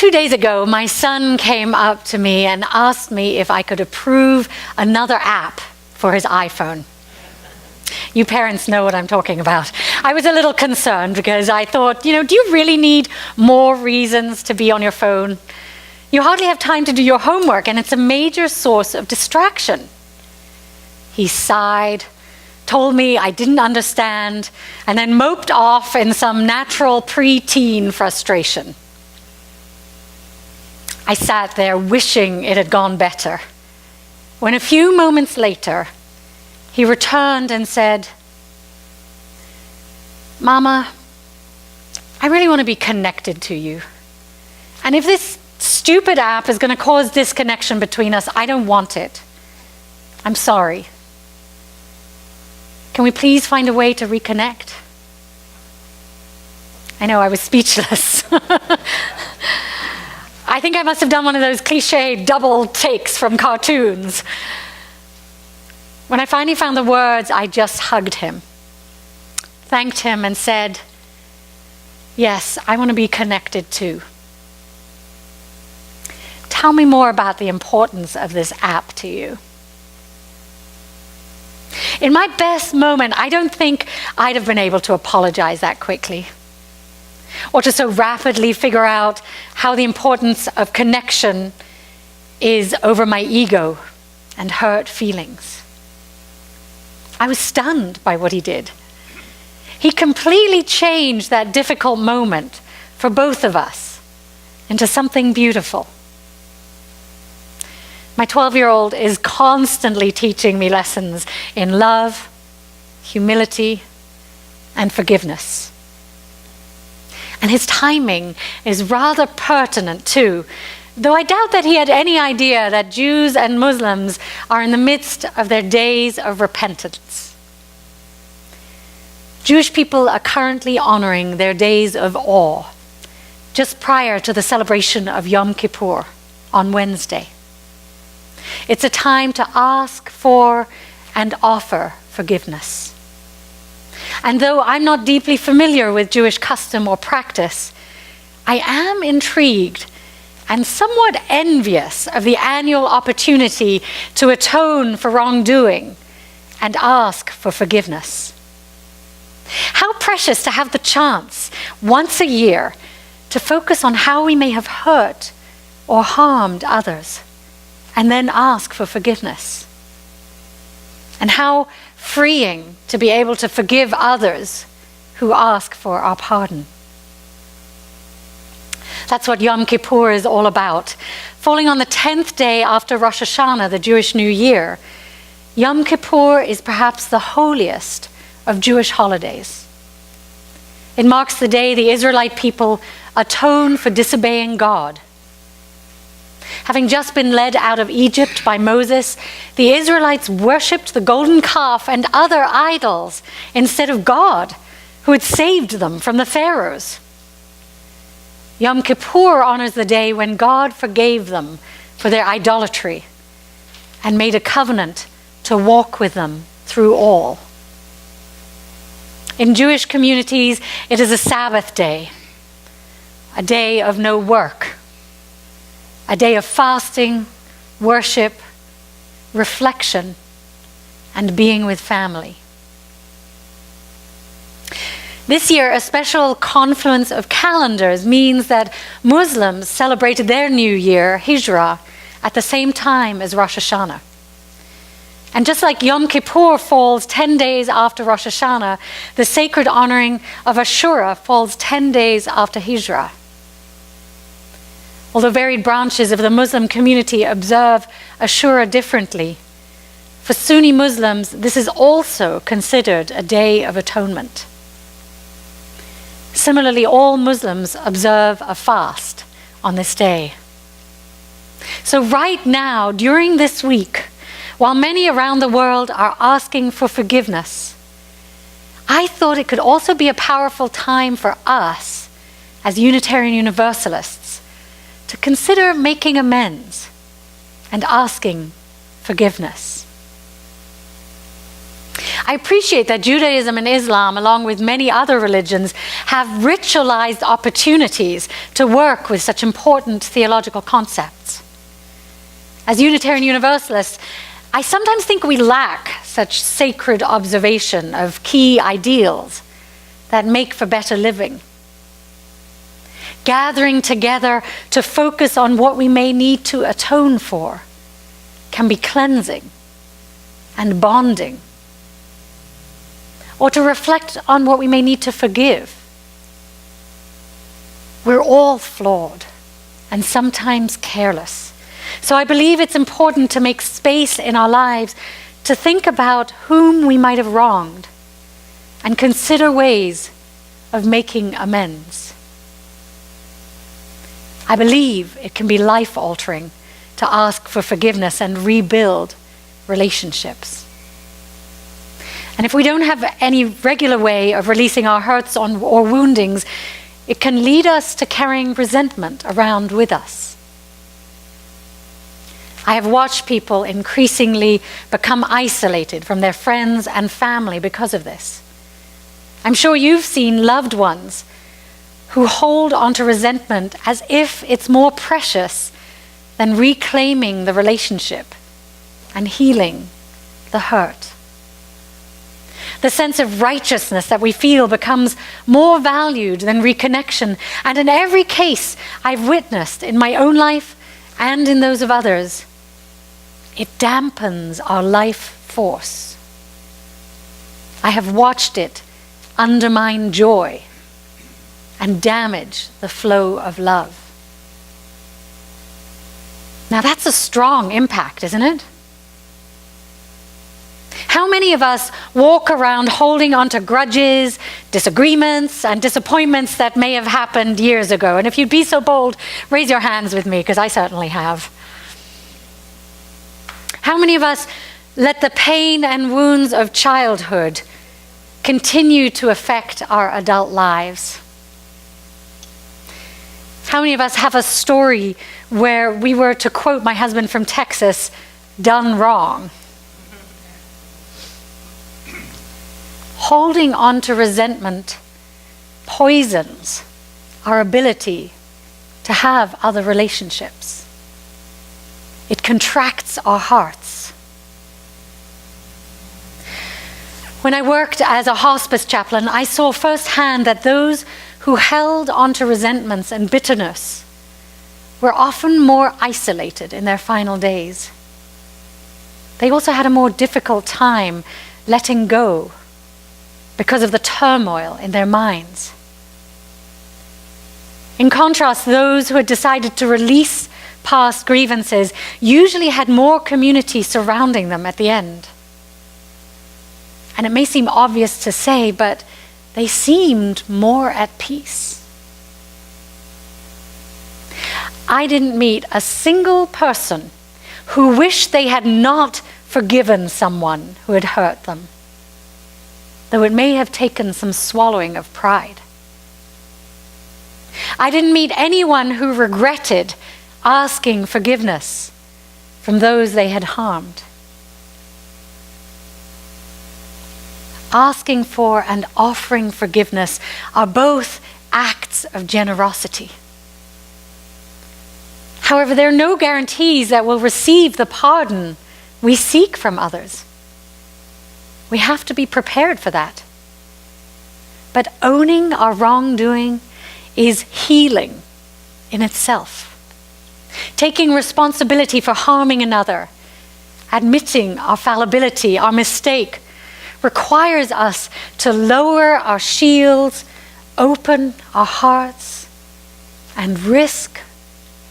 2 days ago, my son came up to me and asked me if I could approve another app for his iPhone. You parents know what I'm talking about. I was a little concerned because I thought, do you really need more reasons to be on your phone? You hardly have time to do your homework, and it's a major source of distraction. He sighed, told me I didn't understand, and then moped off in some natural pre-teen frustration. I sat there wishing it had gone better, when a few moments later, he returned and said, "Mama, I really want to be connected to you. And if this stupid app is going to cause disconnection between us, I don't want it. I'm sorry. Can we please find a way to reconnect?" I know, I was speechless. I think I must have done one of those cliche double takes from cartoons. When I finally found the words, I just hugged him, thanked him, and said, "Yes, I want to be connected too. Tell me more about the importance of this app to you." In my best moment, I don't think I'd have been able to apologize that quickly, or to so rapidly figure out how the importance of connection is over my ego and hurt feelings. I was stunned by what he did. He completely changed that difficult moment for both of us into something beautiful. My 12-year-old is constantly teaching me lessons in love, humility, and forgiveness. And his timing is rather pertinent too, though I doubt that he had any idea that Jews and Muslims are in the midst of their days of repentance. Jewish people are currently honoring their days of awe, just prior to the celebration of Yom Kippur on Wednesday. It's a time to ask for and offer forgiveness. And though I'm not deeply familiar with Jewish custom or practice, I am intrigued and somewhat envious of the annual opportunity to atone for wrongdoing and ask for forgiveness. How precious to have the chance once a year to focus on how we may have hurt or harmed others, and then ask for forgiveness. And how freeing to be able to forgive others who ask for our pardon. That's what Yom Kippur is all about. Falling on the 10th day after Rosh Hashanah, the Jewish New Year, Yom Kippur is perhaps the holiest of Jewish holidays. It marks the day the Israelite people atone for disobeying God. Having just been led out of Egypt by Moses, the Israelites worshipped the golden calf and other idols instead of God, who had saved them from the pharaohs. Yom Kippur honors the day when God forgave them for their idolatry and made a covenant to walk with them through all. In Jewish communities, it is a Sabbath day, a day of no work, a day of fasting, worship, reflection, and being with family. This year, a special confluence of calendars means that Muslims celebrated their New Year, Hijrah, at the same time as Rosh Hashanah. And just like Yom Kippur falls 10 days after Rosh Hashanah, the sacred honoring of Ashura falls 10 days after Hijrah. Although varied branches of the Muslim community observe Ashura differently, for Sunni Muslims, this is also considered a day of atonement. Similarly, all Muslims observe a fast on this day. So right now, during this week, while many around the world are asking for forgiveness, I thought it could also be a powerful time for us, as Unitarian Universalists, to consider making amends and asking forgiveness. I appreciate that Judaism and Islam, along with many other religions, have ritualized opportunities to work with such important theological concepts. As Unitarian Universalists, I sometimes think we lack such sacred observation of key ideals that make for better living. Gathering together to focus on what we may need to atone for can be cleansing and bonding, or to reflect on what we may need to forgive. We're all flawed and sometimes careless. So I believe it's important to make space in our lives to think about whom we might have wronged and consider ways of making amends. I believe it can be life-altering to ask for forgiveness and rebuild relationships. And if we don't have any regular way of releasing our hurts or woundings, it can lead us to carrying resentment around with us. I have watched people increasingly become isolated from their friends and family because of this. I'm sure you've seen loved ones who hold onto resentment as if it's more precious than reclaiming the relationship and healing the hurt. The sense of righteousness that we feel becomes more valued than reconnection. And in every case I've witnessed in my own life and in those of others, it dampens our life force. I have watched it undermine joy and damage the flow of love. Now that's a strong impact, isn't it? How many of us walk around holding on to grudges, disagreements, and disappointments that may have happened years ago? And if you'd be so bold, raise your hands with me, because I certainly have. How many of us let the pain and wounds of childhood continue to affect our adult lives? How many of us have a story where we were, to quote my husband from Texas, done wrong? Holding on to resentment poisons our ability to have other relationships. It contracts our hearts. When I worked as a hospice chaplain, I saw firsthand that those who held onto resentments and bitterness were often more isolated in their final days. They also had a more difficult time letting go because of the turmoil in their minds. In contrast, those who had decided to release past grievances usually had more community surrounding them at the end. And it may seem obvious to say, but they seemed more at peace. I didn't meet a single person who wished they had not forgiven someone who had hurt them, though it may have taken some swallowing of pride. I didn't meet anyone who regretted asking forgiveness from those they had harmed. Asking for and offering forgiveness are both acts of generosity. However, there are no guarantees that we'll receive the pardon we seek from others. We have to be prepared for that. But owning our wrongdoing is healing in itself. Taking responsibility for harming another, admitting our fallibility, our mistake, requires us to lower our shields, open our hearts, and risk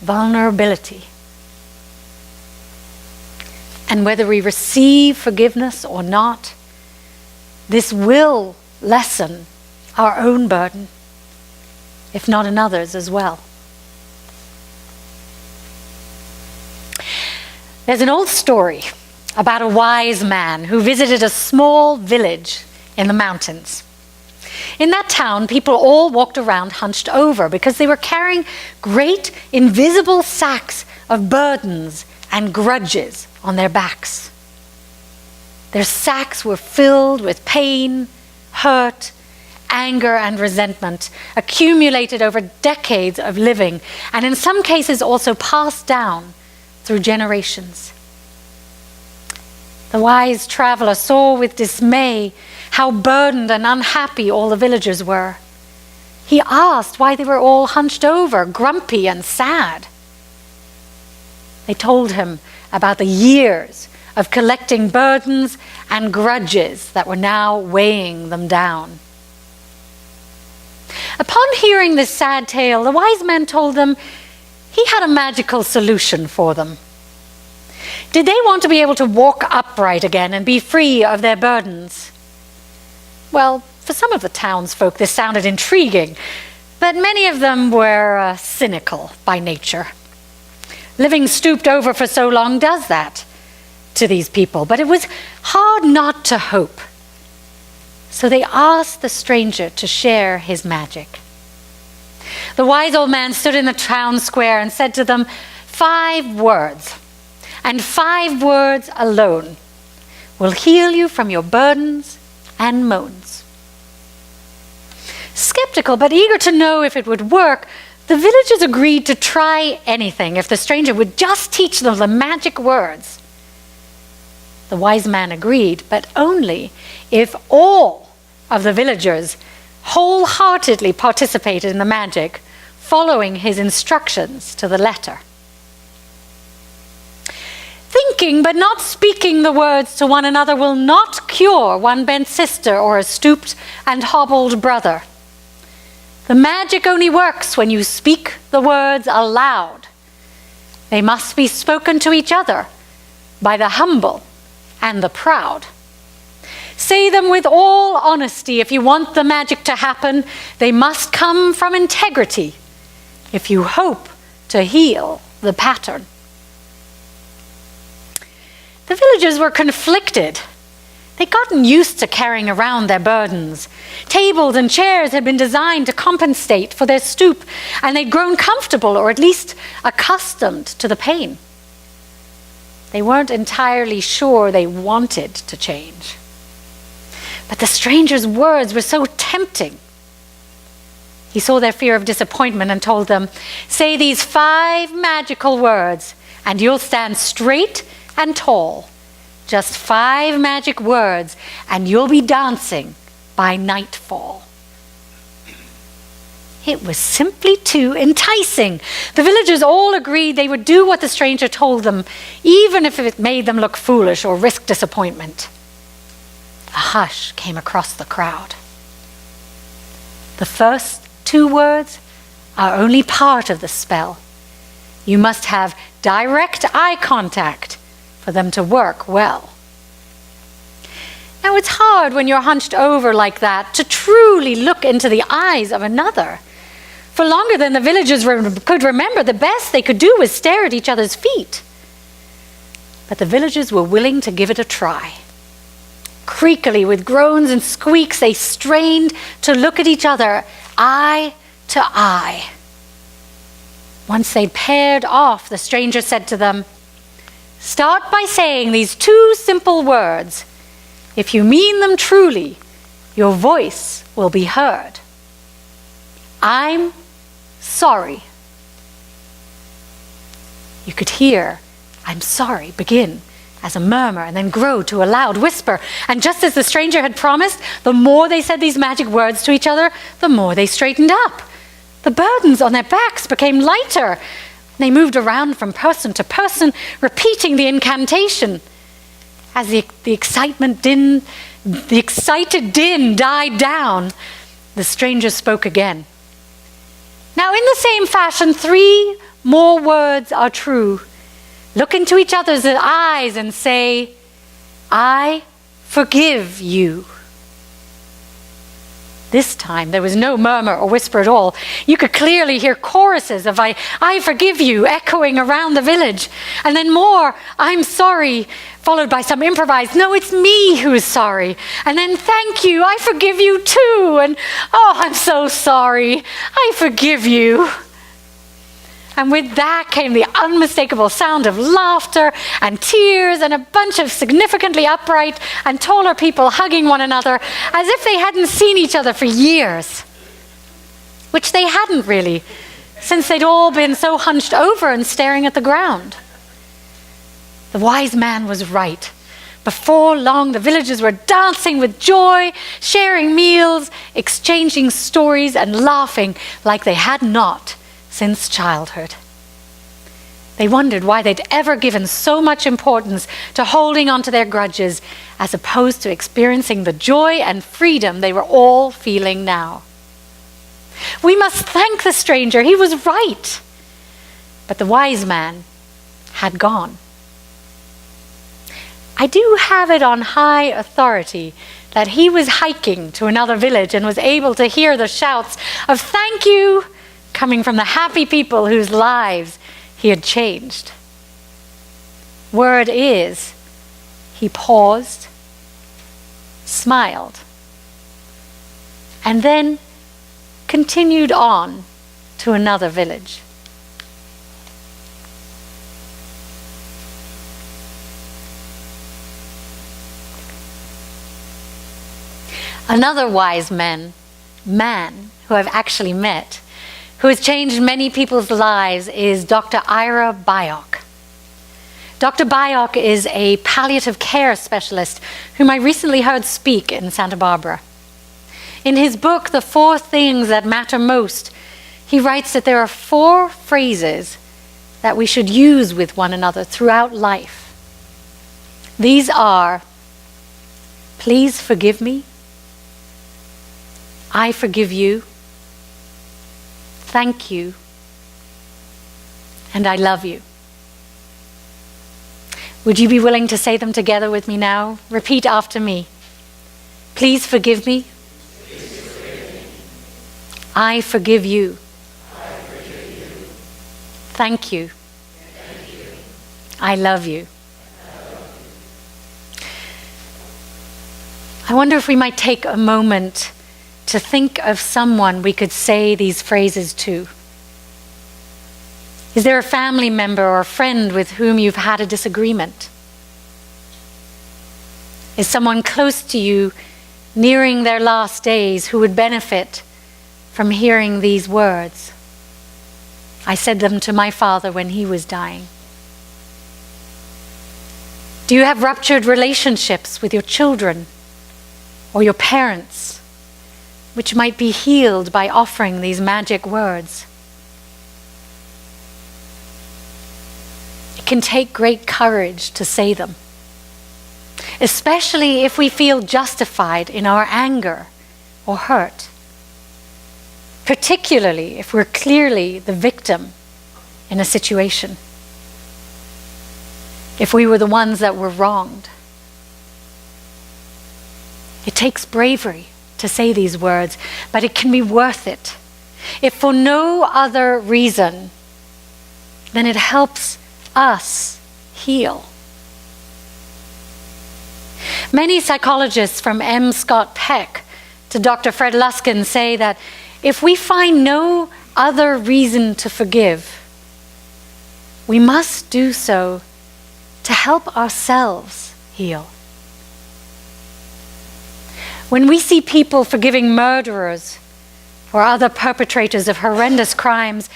vulnerability. And whether we receive forgiveness or not, this will lessen our own burden, if not another's as well. There's an old story about a wise man who visited a small village in the mountains. In that town, people all walked around hunched over because they were carrying great invisible sacks of burdens and grudges on their backs. Their sacks were filled with pain, hurt, anger, and resentment, accumulated over decades of living, and in some cases also passed down through generations. The wise traveler saw with dismay how burdened and unhappy all the villagers were. He asked why they were all hunched over, grumpy and sad. They told him about the years of collecting burdens and grudges that were now weighing them down. Upon hearing this sad tale, the wise man told them he had a magical solution for them. Did they want to be able to walk upright again and be free of their burdens? Well, for some of the townsfolk this sounded intriguing, but many of them were cynical by nature. Living stooped over for so long does that to these people, but it was hard not to hope. So they asked the stranger to share his magic. The wise old man stood in the town square and said to them, 5 words, and 5 words alone, will heal you from your burdens and moans. Skeptical but eager to know if it would work, the villagers agreed to try anything if the stranger would just teach them the magic words. The wise man agreed, but only if all of the villagers wholeheartedly participated in the magic, following his instructions to the letter. Thinking but not speaking the words to one another will not cure one bent sister or a stooped and hobbled brother. The magic only works when you speak the words aloud. They must be spoken to each other by the humble and the proud. Say them with all honesty if you want the magic to happen. They must come from integrity if you hope to heal the pattern. The villagers were conflicted. They'd gotten used to carrying around their burdens. Tables and chairs had been designed to compensate for their stoop, and they'd grown comfortable, or at least accustomed to the pain. They weren't entirely sure they wanted to change. But the stranger's words were so tempting. He saw their fear of disappointment and told them, say these 5 magical words, and you'll stand straight and tall. Just 5 magic words, and you'll be dancing by nightfall. It was simply too enticing. The villagers all agreed they would do what the stranger told them, even if it made them look foolish or risk disappointment. A hush came across the crowd. The first 2 words are only part of the spell. You must have direct eye contact for them to work well. Now, it's hard when you're hunched over like that to truly look into the eyes of another. For longer than the villagers could remember, the best they could do was stare at each other's feet. But the villagers were willing to give it a try. Creakily, with groans and squeaks, they strained to look at each other, eye to eye. Once they'd paired off, the stranger said to them, start by saying these 2 simple words. If you mean them truly, your voice will be heard. I'm sorry. You could hear I'm sorry begin as a murmur and then grow to a loud whisper. And just as the stranger had promised, the more they said these magic words to each other, the more they straightened up. The burdens on their backs became lighter. They moved around from person to person, repeating the incantation. As the excited din died down, the stranger spoke again. Now, in the same fashion, 3 more words are true. Look into each other's eyes and say, I forgive you. This time, there was no murmur or whisper at all. You could clearly hear choruses of I forgive you echoing around the village. And then more, I'm sorry, followed by some improvised, no, it's me who is sorry. And then thank you, I forgive you too. And oh, I'm so sorry, I forgive you. And with that came the unmistakable sound of laughter and tears and a bunch of significantly upright and taller people hugging one another as if they hadn't seen each other for years. Which they hadn't really, since they'd all been so hunched over and staring at the ground. The wise man was right. Before long, the villagers were dancing with joy, sharing meals, exchanging stories, and laughing like they had not since childhood. They wondered why they'd ever given so much importance to holding on to their grudges as opposed to experiencing the joy and freedom they were all feeling now. We must thank the stranger. He was right. But the wise man had gone. I do have it on high authority that he was hiking to another village and was able to hear the shouts of thank you coming from the happy people whose lives he had changed. Word is, he paused, smiled, and then continued on to another village. Another wise man who I've actually met, who has changed many people's lives, is Dr. Ira Byock. Dr. Byock is a palliative care specialist whom I recently heard speak in Santa Barbara. In his book, The 4 Things That Matter Most, he writes that there are 4 phrases that we should use with one another throughout life. These are, please forgive me, I forgive you, thank you, and I love you. Would you be willing to say them together with me now? Repeat after me. Please forgive me. Please forgive me. I forgive you. I forgive you. Thank you. Thank you. I love you. I love you. I wonder if we might take a moment to think of someone we could say these phrases to. Is there a family member or a friend with whom you've had a disagreement? Is someone close to you nearing their last days who would benefit from hearing these words? I said them to my father when he was dying. Do you have ruptured relationships with your children or your parents, which might be healed by offering these magic words? It can take great courage to say them, especially if we feel justified in our anger or hurt, particularly if we're clearly the victim in a situation, if we were the ones that were wronged. It takes bravery to say these words, but it can be worth it. If for no other reason, then it helps us heal. Many psychologists from M. Scott Peck to Dr. Fred Luskin say that if we find no other reason to forgive, we must do so to help ourselves heal. When we see people forgiving murderers or other perpetrators of horrendous crimes,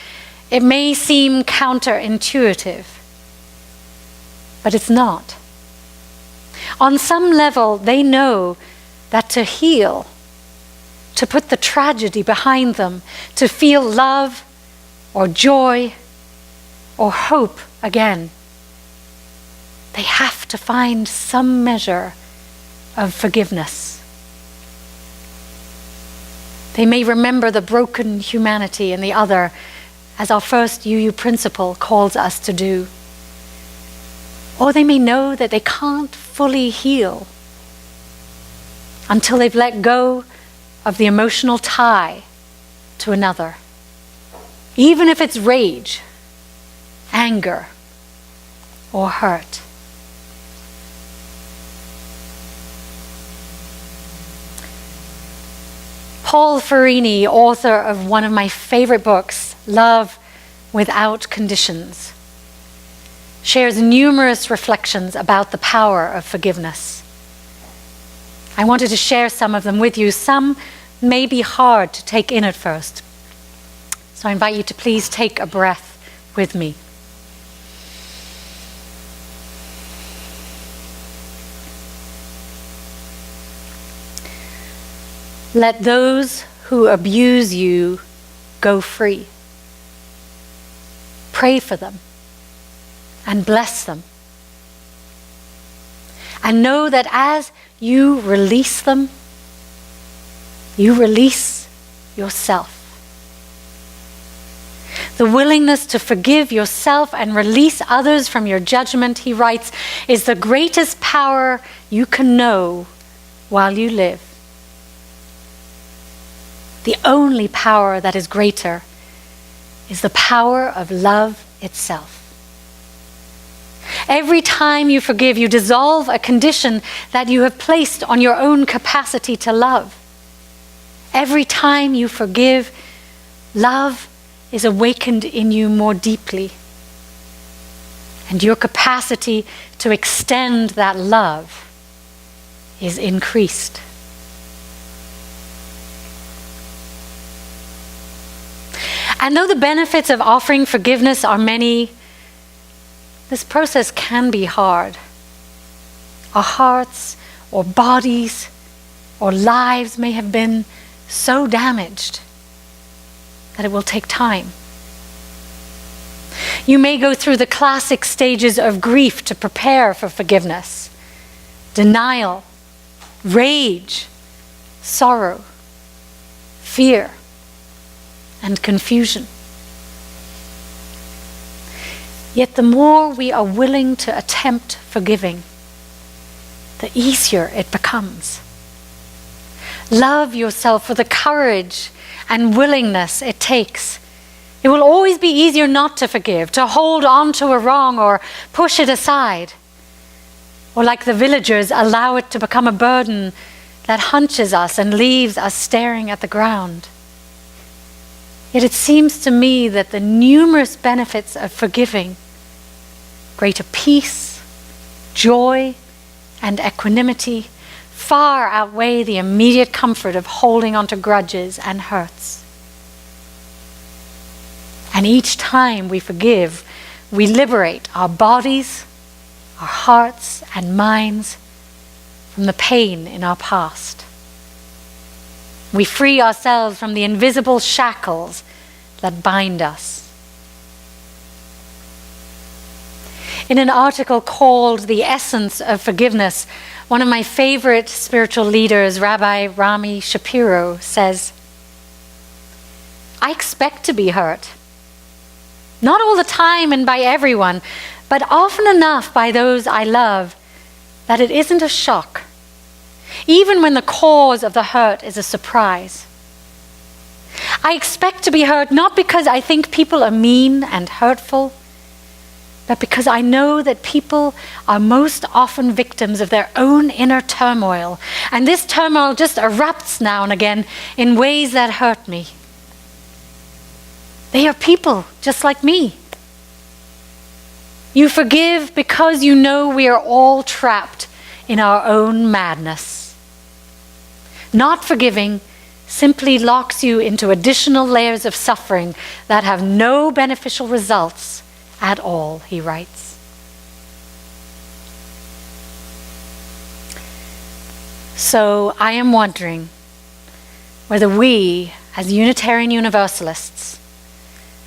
it may seem counterintuitive, but it's not. On some level, they know that to heal, to put the tragedy behind them, to feel love or joy or hope again, they have to find some measure of forgiveness. They may remember the broken humanity in the other, as our first UU principle calls us to do. Or they may know that they can't fully heal until they've let go of the emotional tie to another, even if it's rage, anger, or hurt. Paul Ferrini, author of one of my favorite books, Love without conditions, shares numerous reflections about the power of forgiveness. I wanted to share some of them with you. Some may be hard to take in at first. So I invite you to please take a breath with me. Let those who abuse you go free. Pray for them and bless them. And know that as you release them, you release yourself. The willingness to forgive yourself and release others from your judgment, he writes, is the greatest power you can know while you live. The only power that is greater is the power of love itself. Every time you forgive, you dissolve a condition that you have placed on your own capacity to love. Every time you forgive, love is awakened in you more deeply. And your capacity to extend that love is increased. And though the benefits of offering forgiveness are many, this process can be hard. Our hearts or bodies or lives may have been so damaged that it will take time. You may go through the classic stages of grief to prepare for forgiveness: denial, rage, sorrow, fear, and confusion. Yet the more we are willing to attempt forgiving, the easier it becomes. Love yourself with the courage and willingness it takes. It will always be easier not to forgive, to hold on to a wrong or push it aside, or like the villagers, allow it to become a burden that hunches us and leaves us staring at the ground. Yet it seems to me that the numerous benefits of forgiving, greater peace, joy, and equanimity, far outweigh the immediate comfort of holding on to grudges and hurts. And each time we forgive, we liberate our bodies, our hearts, and minds from the pain in our past. We free ourselves from the invisible shackles that bind us. In an article called "The Essence of Forgiveness," one of my favorite spiritual leaders, Rabbi Rami Shapiro, says, "I expect to be hurt. Not all the time and by everyone, but often enough by those I love that it isn't a shock, even when the cause of the hurt is a surprise. I expect to be hurt not because I think people are mean and hurtful, but because I know that people are most often victims of their own inner turmoil, and this turmoil just erupts now and again in ways that hurt me. They are people just like me. You forgive because you know we are all trapped in our own madness. Not forgiving simply locks you into additional layers of suffering that have no beneficial results at all," he writes. So I am wondering whether we, as Unitarian Universalists,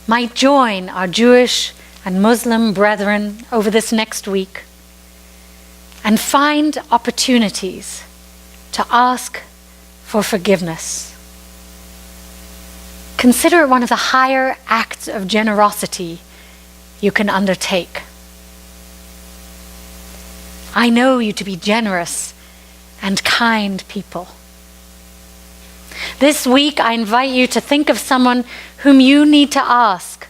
might join our Jewish and Muslim brethren over this next week and find opportunities to ask for forgiveness. Consider it one of the higher acts of generosity you can undertake. I know you to be generous and kind people. This week, I invite you to think of someone whom you need to ask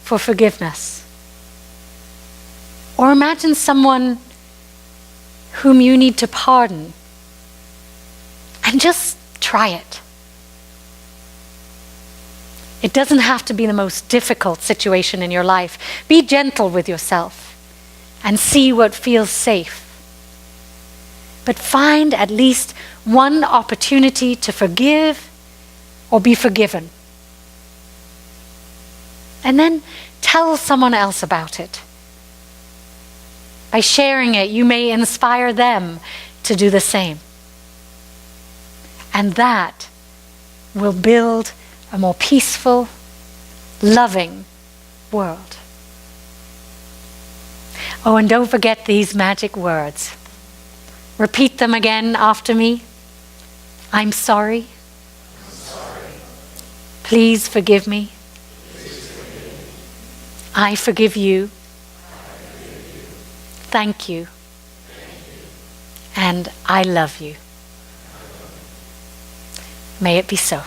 for forgiveness. Or imagine someone whom you need to pardon. And just try it. It doesn't have to be the most difficult situation in your life. Be gentle with yourself and see what feels safe. But find at least one opportunity to forgive or be forgiven. And then tell someone else about it. By sharing it, you may inspire them to do the same. And that will build a more peaceful, loving world. Oh, and don't forget these magic words. Repeat them again after me. I'm sorry. Please forgive me. I forgive you. Thank you. And I love you. May it be so.